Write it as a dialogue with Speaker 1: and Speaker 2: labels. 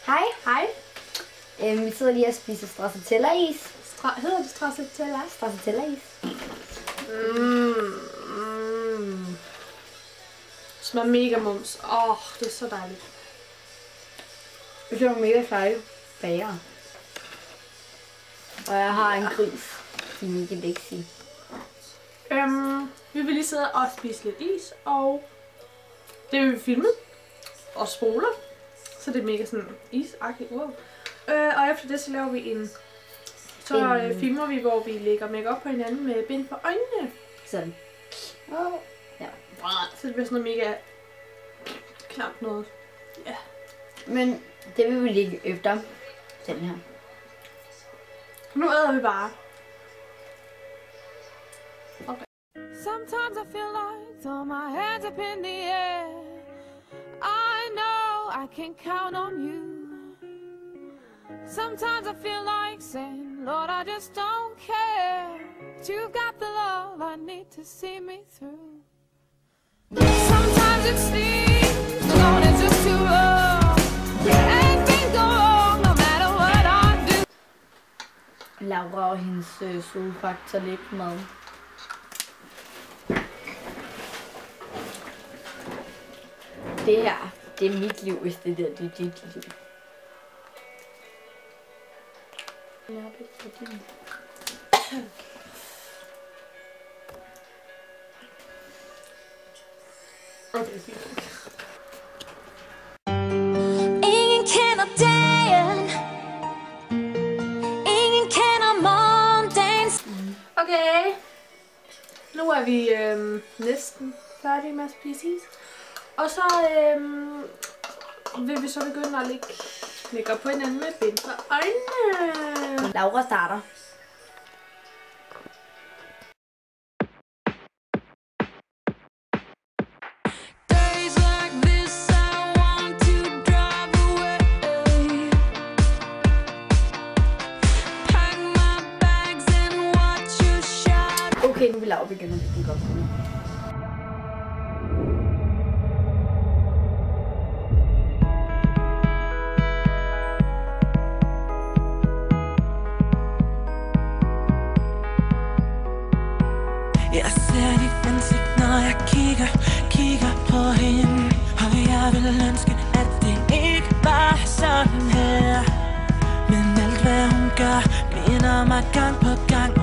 Speaker 1: Hej.
Speaker 2: Hej.
Speaker 1: Vi sidder lige og spiser stracciatella-is.
Speaker 2: Hedder det stracciatella?
Speaker 1: Stracciatella-is.
Speaker 2: Smager mega mums. Det er så dejligt.
Speaker 1: Det er mega seje bager. Og jeg har en gris. De er mega lækse.
Speaker 2: Vi vil lige sidde og spise lidt is, og det vil vi filme og spoler. Så det er mega sådan is-agtigt. Wow. Og efter det så laver vi filmer vi, hvor vi lægger makeup på hinanden med bind for øjnene.
Speaker 1: Sådan. Ja.
Speaker 2: Så det bliver sådan noget mega klamt noget. Ja.
Speaker 1: Men det vil vi lægge efter den her.
Speaker 2: Nu æder vi bare.
Speaker 3: Sometimes I feel like throw my hands up in the air. I know I can count on you. Sometimes I feel like saying, Lord, I just don't care. But you've got the love I need to see me through. Sometimes it seems the going is just too rough, and things go wrong no matter what I do.
Speaker 1: Laura og hendes solfaktor læbmad. Det her, det er mit liv, hvis det der, det er dit liv.
Speaker 2: Okay, fint.
Speaker 4: Ingen kender dagen. Ingen kender morgendagens.
Speaker 2: Okay. Nu er vi næsten færdige med at spise is. Og så vil vi så begynde at lægge op på hinanden med bind for øjnene.
Speaker 1: Laura starter.
Speaker 4: Days like this, I want to drive away. Pack my bags and watch you shine.
Speaker 1: Okay, nu vil Laura begynde at lægge op.
Speaker 5: Jeg ser dit ansigt, når jeg kigger på hende. Og jeg vil ønske, at det ikke var sådan her. Men alt hvad hun gør, minder mig gang på gang